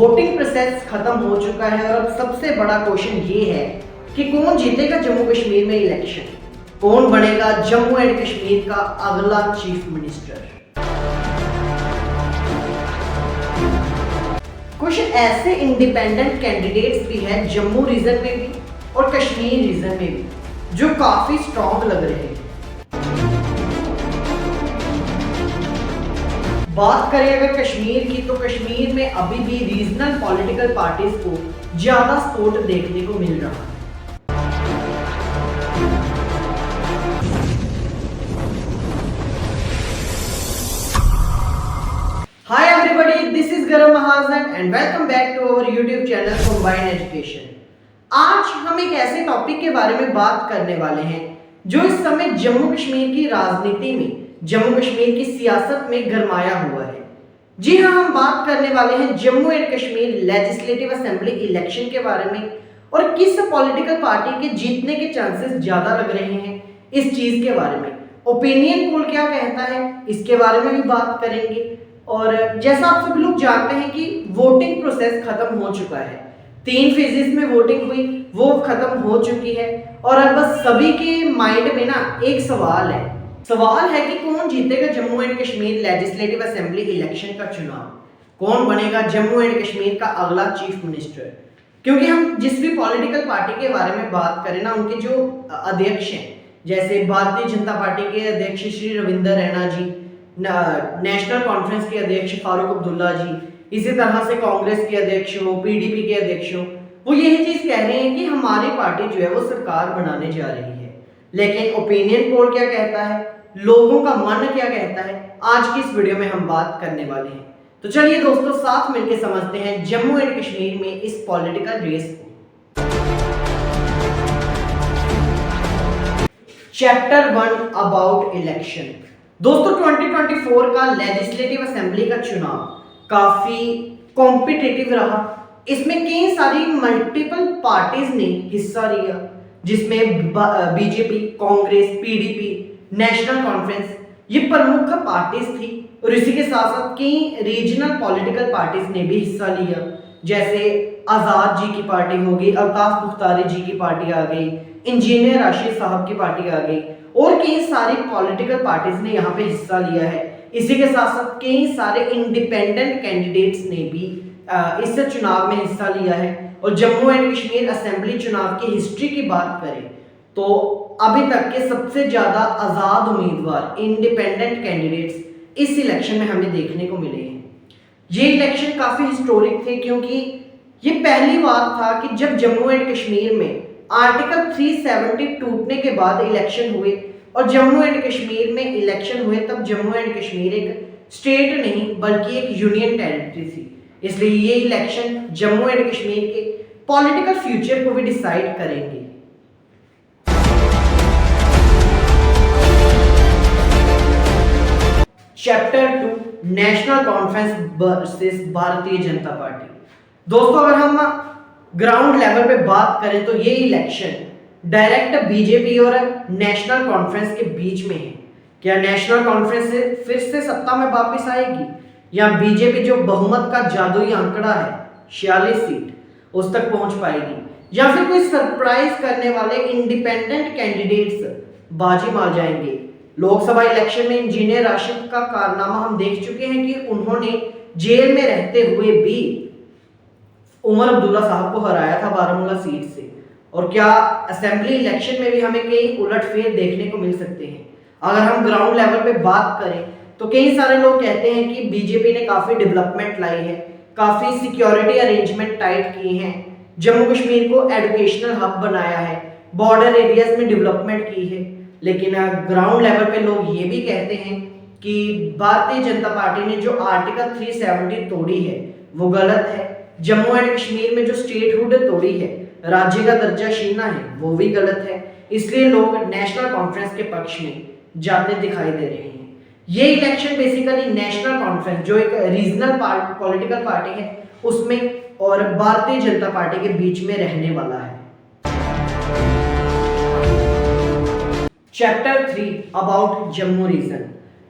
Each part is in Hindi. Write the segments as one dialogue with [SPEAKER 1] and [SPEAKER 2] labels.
[SPEAKER 1] वोटिंग प्रोसेस खत्म हो चुका है और अब सबसे बड़ा क्वेश्चन ये है कि कौन जीतेगा जम्मू कश्मीर में इलेक्शन, कौन बनेगा जम्मू एंड कश्मीर का अगला चीफ मिनिस्टर। कुछ ऐसे इंडिपेंडेंट कैंडिडेट्स भी हैं जम्मू रीजन में भी और कश्मीर रीजन में भी जो काफी स्ट्रॉन्ग लग रहे हैं। बात करें अगर कश्मीर की, तो कश्मीर में अभी भी रीजनल पॉलिटिकल पार्टीज को ज्यादा सपोर्ट देखने को मिल रहा है। Hi everybody, this is Garam Mahajan and welcome back to our YouTube channel combined education. आज हम एक ऐसे टॉपिक के बारे में बात करने वाले हैं जो इस समय जम्मू कश्मीर की राजनीति में, जम्मू कश्मीर की सियासत में गरमाया हुआ है। जी हाँ, हम बात करने वाले हैं Jammu and Kashmir legislative assembly election के बारे में और किस पॉलिटिकल पार्टी के जीतने के चांसेस ज्यादा लग रहे हैं, इस चीज के बारे में। ओपिनियन पोल क्या कहता है, इसके बारे में भी बात करेंगे। और जैसा आप सभी लोग जानते हैं कि वोटिंग प्रोसेस खत्म हो चुका है, 3 फेजेस में वोटिंग हुई, वो खत्म हो चुकी है और अब बस सभी के माइंड में ना एक सवाल है कि कौन जीतेगा Jammu and Kashmir legislative assembly election का चुनाव, कौन बनेगा जम्मू एंड कश्मीर का अगला चीफ मिनिस्टर। क्योंकि हम जिस भी पॉलिटिकल पार्टी के बारे में बात करें ना, उनके जो अध्यक्ष हैं, जैसे भारतीय जनता पार्टी के अध्यक्ष श्री रविंदर रैना जी, नेशनल कॉन्फ्रेंस के अध्यक्ष फारूक अब्दुल्ला जी, इसी तरह से कांग्रेस के अध्यक्ष हो, पीडीपी के अध्यक्ष हो, वो यही चीज कह रहे हैं कि हमारी पार्टी जो है वो सरकार बनाने जा रही है। लेकिन ओपिनियन पोल क्या कहता है, लोगों का मन क्या कहता है, आज की इस वीडियो में हम बात करने वाले हैं। तो चलिए दोस्तों, साथ मिलकर समझते हैं जम्मू एंड कश्मीर में इस पॉलिटिकल रेस को। Chapter 1 about election. दोस्तों, 2024 का लेजिस्लेटिव असेंबली का चुनाव काफी कॉम्पिटिटिव रहा। इसमें कई सारी मल्टीपल पार्टीज ने हिस्सा लिया, जिसमें BJP, Congress, PDP, national conference ये प्रमुख पार्टीज थी। और इसी के साथ साथ कई रीजनल पॉलिटिकल पार्टीज ने भी हिस्सा लिया, जैसे आजाद जी की पार्टी होगी, अल्ताफ बुख्तारी जी की पार्टी आ गई, इंजीनियर राशिद साहब की पार्टी आ गई और कई सारी पॉलिटिकल पार्टीज ने यहाँ पे हिस्सा लिया है। इसी के साथ साथ कई सारे इंडिपेंडेंट कैंडिडेट्स ने भी इस चुनाव में हिस्सा लिया है। और जम्मू एंड कश्मीर असेंबली चुनाव की हिस्ट्री की बात करें तो अभी तक के सबसे ज्यादा आजाद उम्मीदवार, इंडिपेंडेंट कैंडिडेट्स इस इलेक्शन में हमें देखने को मिले हैं। ये इलेक्शन काफी हिस्टोरिक थे, क्योंकि ये पहली बार था कि जब जम्मू एंड कश्मीर में आर्टिकल 370 टूटने के बाद इलेक्शन हुए और जम्मू एंड कश्मीर में इलेक्शन हुए, तब जम्मू एंड कश्मीर एक स्टेट नहीं बल्कि एक यूनियन टेरिटरी थी। इसलिए ये इलेक्शन जम्मू एंड कश्मीर के पॉलिटिकल फ्यूचर को भी डिसाइड करेंगे। Chapter 2 national conference versus Bharatiya Janata party. दोस्तों, अगर हम ग्राउंड लेवल पे बात करें तो ये इलेक्शन डायरेक्ट बीजेपी और नेशनल कॉन्फ्रेंस के बीच में है। क्या नेशनल कॉन्फ्रेंस फिर से सत्ता में वापस आएगी, या बीजेपी जो बहुमत का जादुई आंकड़ा है 46 सीट उस तक पहुंच पाएगी, या फिर कोई सरप्राइज करने वाले इंडिपेंडेंट कैंडिडेट्स बाजी मार जाएंगे। लोकसभा इलेक्शन में इंजीनियर राशिद का कारनामा हम देख चुके हैं कि उन्होंने जेल में रहते हुए भी उमर अब्दुल्ला साहब को हराया था बारामूला सीट से। और क्या असेंबली इलेक्शन में भी हमें कई उलटफेर देखने को मिल सकते हैं। अगर हम ग्राउंड लेवल पे बात करें तो कई सारे लोग कहते हैं कि बीजेपी ने काफी डेवलपमेंट लाई है, काफी सिक्योरिटी अरेंजमेंट टाइट किए हैं, जम्मू कश्मीर को एजुकेशनल हब बनाया है, बॉर्डर एरियाज में डेवलपमेंट की है। लेकिन ग्राउंड लेवल पे लोग ये भी कहते हैं कि भारतीय जनता पार्टी ने जो आर्टिकल 370 तोड़ी है वो गलत है। जम्मू एंड कश्मीर में जो स्टेटहुड तोड़ी है, राज्य का दर्जा छीना है, वो भी गलत है। इसलिए लोग नेशनल कॉन्फ्रेंस के पक्ष में जाते दिखाई दे रहे हैं। ये इलेक्शन बेसिकली नेशनल कॉन्फ्रेंस जो एक रीजनल पॉलिटिकल पार्टी है उसमें और भारतीय जनता पार्टी के बीच में रहने वाला है। Chapter 3 about Jammu region.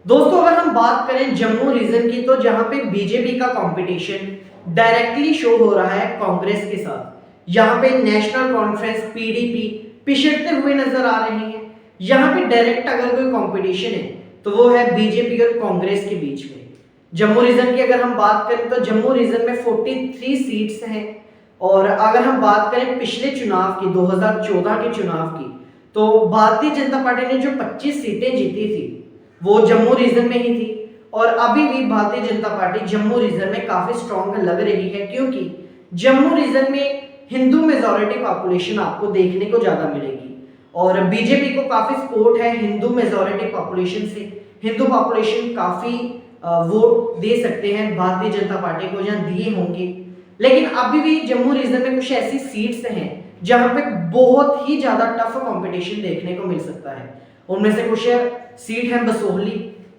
[SPEAKER 1] दोस्तों अगर हम बात करें जम्मू रीजन की, तो जहां पे बीजेपी का कंपटीशन डायरेक्टली शो हो रहा है कांग्रेस के साथ। यहाँ पे नेशनल कॉन्फ्रेंस पीडीपी पिछड़ते हुए नजर आ रही है। यहाँ पे डायरेक्ट अगर कोई कंपटीशन है तो वो है बीजेपी और कांग्रेस के बीच में। जम्मू रीजन की अगर हम बात करें तो जम्मू रीजन में 43 सीट्स हैं। और अगर हम बात करें पिछले चुनाव की, 2014 के चुनाव की, तो भारतीय जनता पार्टी ने जो 25 सीटें जीती थी वो जम्मू रीजन में ही थी। और अभी भी भारतीय जनता पार्टी जम्मू रीजन में काफी स्ट्रॉन्ग लग रही है, क्योंकि जम्मू रीजन में हिंदू मेजॉरिटी पॉपुलेशन आपको देखने को ज्यादा मिलेगी और बीजेपी को काफी सपोर्ट है हिंदू मेजॉरिटी पॉपुलेशन से। हिंदू पॉपुलेशन काफी वोट दे सकते हैं भारतीय जनता पार्टी को, जहां दिए होंगे। लेकिन अभी भी जम्मू रीजन में कुछ ऐसी सीट्स हैं जहां पे बहुत ही ज्यादा टफ कंपटीशन देखने को मिल सकता है। उनमें से कुछ सीट है बसोहली,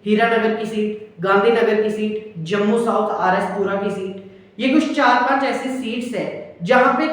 [SPEAKER 1] हीरानगर की सीट, गांधीनगर की सीट, जम्मू साउथ आरएसपुरा की सीट। ये कुछ 4-5 ऐसी सीट्स है जहां पे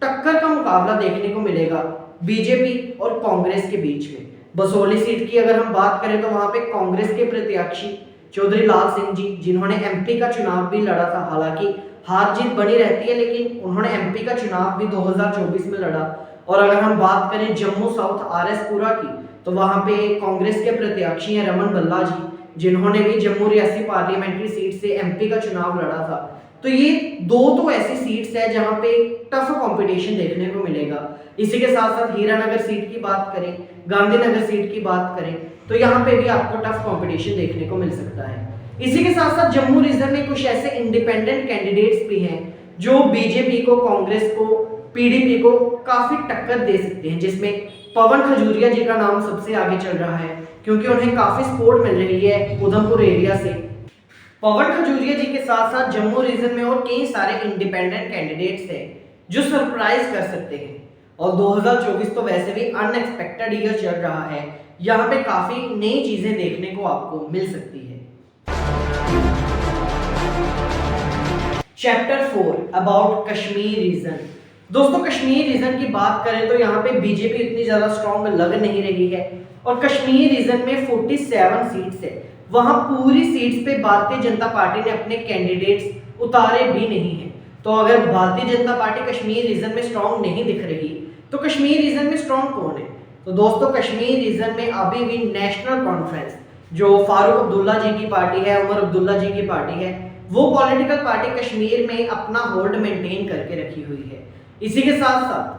[SPEAKER 1] टक्कर का मुकाबला देखने को मिलेगा बीजेपी और कांग्रेस के बीच में। बसोहली सीट की अगर हम बात करें तो वहां पे कांग्रेस के प्रत्याशी चौधरी लाल सिंह जी, जिन्होंने एमपी का चुनाव भी लड़ा था, हालांकि हार जीत बनी रहती है लेकिन उन्होंने एमपी का चुनाव भी 2024 में लड़ा। और अगर हम बात करें जम्मू साउथ आरएसपुरा की, तो वहां पे कांग्रेस के प्रत्याशी हैं रमन भल्ला जी, जिन्होंने भी जम्मू रियासी पार्लियामेंट्री सीट से एमपी का चुनाव लड़ा था। तो ये दो तो ऐसी सीट्स है जहां पे टफ कंपटीशन देखने को मिलेगा। इसी के साथ साथ हीरानगर सीट की बात करें, गांधीनगर सीट की बात करें, तो यहाँ पे भी आपको टफ कंपटीशन देखने को मिल सकता है। इसी के साथ साथ जम्मू रीजन में कुछ ऐसे इंडिपेंडेंट कैंडिडेट्स भी हैं जो बीजेपी को, कांग्रेस को, पीडीपी को काफी टक्कर दे सकते हैं, जिसमें पवन खजूरिया जी का नाम सबसे आगे चल रहा है क्योंकि उन्हें काफी सपोर्ट मिल रही है उधमपुर एरिया से। पवन खजूरिया जी के साथ साथ जम्मू रीजन में और कई सारे इंडिपेंडेंट कैंडिडेट्स हैं जो सरप्राइज कर सकते हैं। और 2024 तो वैसे भी अनएक्सपेक्टेड ईयर चल रहा है, यहाँ पे काफी नई चीजें देखने को आपको मिल सकती है। Chapter 4 about Kashmir region. दोस्तों कश्मीर रीजन की बात करें तो यहाँ पे बीजेपी इतनी ज्यादा स्ट्रॉन्ग लग नहीं रही है और कश्मीर रीजन में 47 सीट्स है। वहां पूरी सीट्स पे भारतीय जनता पार्टी ने अपने कैंडिडेट्स उतारे भी नहीं है। तो अगर भारतीय जनता पार्टी कश्मीर रीजन में स्ट्रॉन्ग नहीं दिख रही तो कश्मीर रीजन में स्ट्रॉन्ग कौन है? तो दोस्तों कश्मीर रीजन में अभी भी नेशनल कॉन्फ्रेंस, जो फारूक अब्दुल्ला जी की पार्टी है, उमर अब्दुल्ला जी की पार्टी है, वो पॉलिटिकल पार्टी कश्मीर में अपना होल्ड मेंटेन करके रखी हुई है। इसी के साथ साथ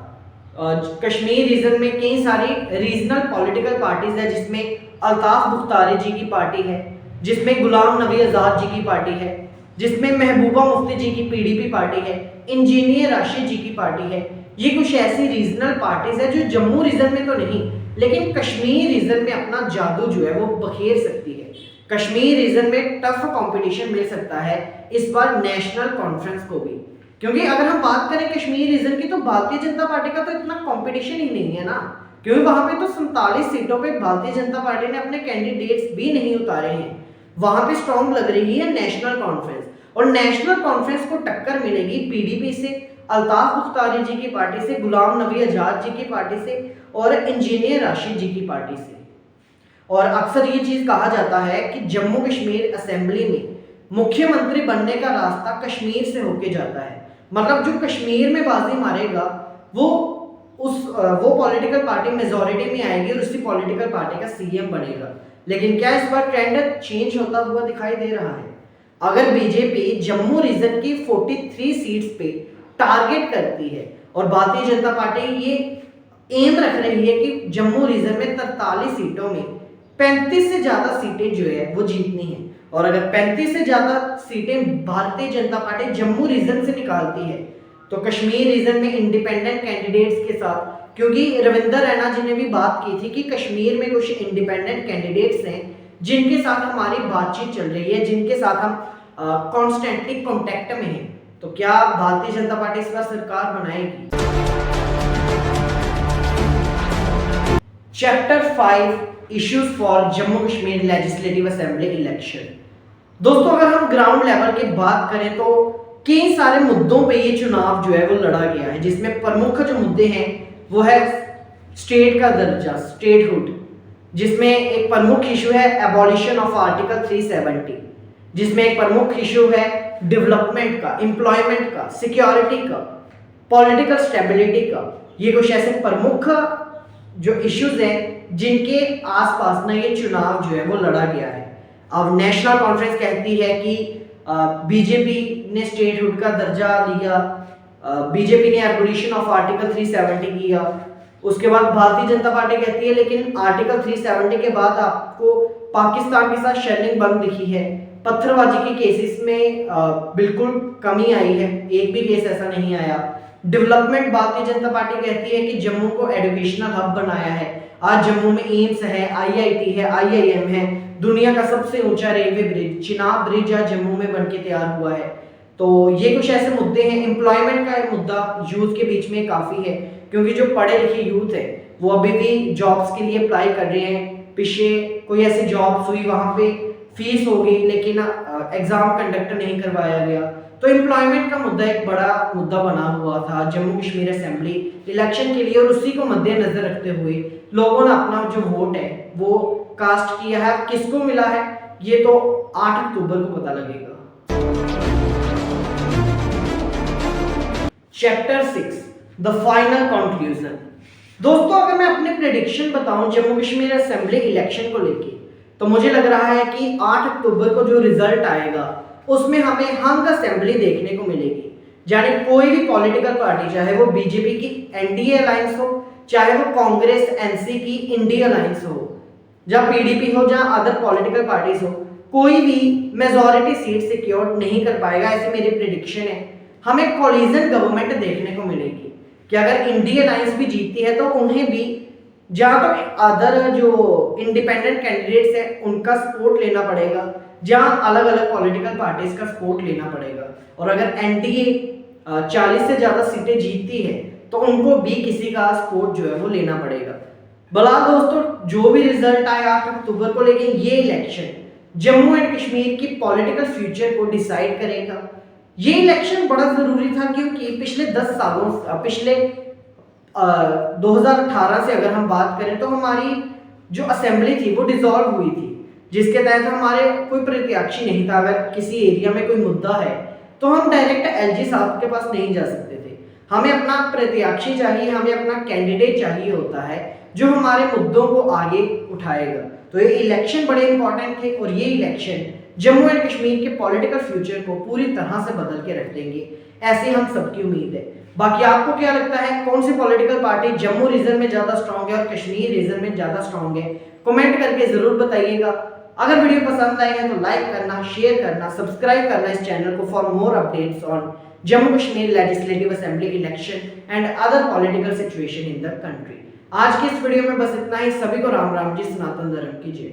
[SPEAKER 1] कश्मीर रीजन में कई सारी रीजनल पॉलिटिकल पार्टीज है, जिसमें अल्ताफ बुख्तारी जी की पार्टी है, जिसमें गुलाम नबी आज़ाद जी की पार्टी है, जिसमें महबूबा मुफ्ती जी की पीडीपी पार्टी है, इंजीनियर राशिद जी की पार्टी है। ये कुछ ऐसी रीजनल पार्टीज है जो जम्मू रीजन में तो नहीं लेकिन कश्मीर रीजन में अपना जादू जो है वो बखेर सकती है। कश्मीर रीजन में टफ कंपटीशन मिल सकता है इस बार नेशनल कॉन्फ्रेंस को भी, क्योंकि अगर हम बात करें कश्मीर रीजन की तो भारतीय जनता पार्टी का तो इतना कंपटीशन ही नहीं है ना, क्योंकि वहां पे तो 47 सीटों पे भारतीय जनता पार्टी ने अपने कैंडिडेट्स भी नहीं उतारे हैं। वहां पे स्ट्रॉन्ग लग रही है नेशनल कॉन्फ्रेंस और नेशनल कॉन्फ्रेंस को टक्कर मिलेगी पीडीपी से, अल्ताफ बुख्तारी जी की पार्टी से, गुलाम नबी आजाद जी की पार्टी से और इंजीनियर राशिद जी की पार्टी से। और अक्सर ये चीज कहा जाता है कि जम्मू कश्मीर असेंबली में मुख्यमंत्री बनने का रास्ता कश्मीर से होके जाता है। मतलब जो कश्मीर में बाजी मारेगा वो पॉलिटिकल पार्टी मेजॉरिटी में आएगी और उसी पॉलिटिकल पार्टी का सीएम बनेगा। लेकिन क्या इस बार ट्रेंड चेंज होता हुआ दिखाई दे रहा है? अगर बीजेपी जम्मू रीजन की 43 सीट्स पे टारगेट करती है और भारतीय जनता पार्टी ये एम रख रही है कि जम्मू रीजन में 43 सीटों में 35 से ज्यादा सीटें जो है वो जीतनी है, और अगर 35 से ज्यादा सीटें भारतीय जनता पार्टी जम्मू रीजन से निकालती है तो कश्मीर रीजन में इंडिपेंडेंट कैंडिडेट्स के साथ, क्योंकि रविंदर रैना जी ने भी बात की थी कि कश्मीर में कुछ इंडिपेंडेंट कैंडिडेट्स हैं जिनके साथ हमारी बातचीत चल रही है, जिनके साथ हम कॉन्स्टेंटली कॉन्टेक्ट में हैं। तो क्या भारतीय जनता पार्टी इस बार सरकार बनाएगी? Chapter 5 issues for Jammu Kashmir legislative assembly election. दोस्तों अगर हम ग्राउंड लेवल की बात करें तो कई सारे मुद्दों पे ये चुनाव जो है वो लड़ा गया है, जिसमें प्रमुख जो मुद्दे हैं वो है स्टेट का दर्जा, स्टेटहुड, जिसमें एक प्रमुख इशू है एबॉलिशन ऑफ आर्टिकल 370, जिसमें एक प्रमुख इशू है डेवलपमेंट का, एम्प्लॉयमेंट का, सिक्योरिटी का, पॉलिटिकल स्टेबिलिटी का। ये कुछ ऐसे प्रमुख जो इश्यूज हैं जिनके आसपास ना ये चुनाव जो है वो लड़ा गया है। अब नेशनल कॉन्फ्रेंस कहती है कि बीजेपी ने स्टेटहुड का दर्जा लिया, बीजेपी ने एबॉलिशन ऑफ आर्टिकल 370 किया। उसके बाद भारतीय जनता पार्टी कहती है लेकिन आर्टिकल 370 के बाद आपको पाकिस्तान के साथ शेयरिंग बंद दिखी है, पत्थरबाजी के केसेस में बिल्कुल कमी आई है, एक भी केस ऐसा नहीं आया। डेवलपमेंट भारतीय जनता पार्टी कहती है कि जम्मू को एजुकेशनल हब बनाया है। आज जम्मू में एम्स है, आईआईटी है, आईआईएम है, दुनिया का सबसे ऊंचा रेलवे ब्रिज चिनाब ब्रिज आज जम्मू में बनके तैयार हुआ है। तो ये कुछ ऐसे मुद्दे हैं। एम्प्लॉयमेंट का मुद्दा यूथ के बीच में काफी है, क्योंकि जो पढ़े लिखे यूथ है वो अभी भी जॉब्स के लिए अप्लाई कर रहे हैं। पीछे कोई ऐसी जॉब्स हुई वहां पे फीस हो गई लेकिन एग्जाम कंडक्ट नहीं करवाया गया। तो एम्प्लॉयमेंट का मुद्दा एक बड़ा मुद्दा बना हुआ था जम्मू कश्मीर असेंबली इलेक्शन के लिए, और उसी को मद्देनजर रखते हुए लोगों ने अपना जो वोट है वो कास्ट किया है। किसको मिला है ये तो 8 अक्टूबर को पता लगेगा। Chapter 6 the final conclusion. दोस्तों अगर मैं अपने प्रेडिक्शन बताऊं जम्मू कश्मीर असेंबली इलेक्शन को लेके, तो मुझे लग रहा है कि 8 अक्टूबर को जो रिजल्ट आएगा उसमें हमें हंग असेंबली देखने को मिलेगी। यानी कोई भी पॉलिटिकल पार्टी, चाहे वो बीजेपी की एनडीए अलायंस हो, चाहे वो कांग्रेस एनसी की इंडिया अलायंस हो, जब पीडीपी हो, जहां अदर पॉलिटिकल पार्टीज हो, कोई भी मेजॉरिटी सीट सिक्योर नहीं कर पाएगा, ऐसी मेरी प्रेडिक्शन है। हमें कोलिजन गवर्नमेंट देखने को मिलेगी कि अगर इंडिया अलायंस भी जीतती है तो उन्हें भी जहां तक अदर जो इंडिपेंडेंट कैंडिडेट्स है उनका सपोर्ट लेना पड़ेगा, जहां अलग अलग पॉलिटिकल पार्टीज का सपोर्ट लेना पड़ेगा। और अगर एनडीए 40 से ज्यादा सीटें जीतती है तो उनको भी किसी का सपोर्ट जो है वो लेना पड़ेगा। बला दोस्तों जो भी रिजल्ट आए 8 अक्टूबर को, लेकिन ये इलेक्शन जम्मू एंड कश्मीर की पॉलिटिकल फ्यूचर को डिसाइड करेगा। ये इलेक्शन बड़ा जरूरी था क्योंकि पिछले 10 सालों पिछले 2018 से अगर हम बात करें तो हमारी जो असेंबली थी वो डिसॉल्व हुई थी, जिसके तहत हमारे कोई प्रत्याशी नहीं था। अगर किसी एरिया में कोई मुद्दा है तो हम डायरेक्ट एलजी साहब के पास नहीं जा सकते थे, हमें अपना प्रत्याशी चाहिए, हमें अपना कैंडिडेट चाहिए होता है जो हमारे मुद्दों को आगे उठाएगा। तो ये इलेक्शन बड़े इंपॉर्टेंट थे और ये इलेक्शन जम्मू एंड कश्मीर के पॉलिटिकल फ्यूचर को पूरी तरह से बदल के रख देंगे, ऐसी हम सबकी उम्मीद है। बाकी आपको क्या लगता है कौन सी पॉलिटिकल पार्टी जम्मू रीजन में ज्यादा स्ट्रांग है और कश्मीर रीजन में ज्यादा स्ट्रांग है? कमेंट करके जरूर बताइएगा। अगर वीडियो पसंद आई है तो लाइक करना, शेयर करना, सब्सक्राइब करना इस चैनल को for more updates on Jammu Kashmir legislative assembly election and other political situation in the country. आज की इस वीडियो में बस इतना ही। सभी को राम राम जी, सनातन धर्म की जय।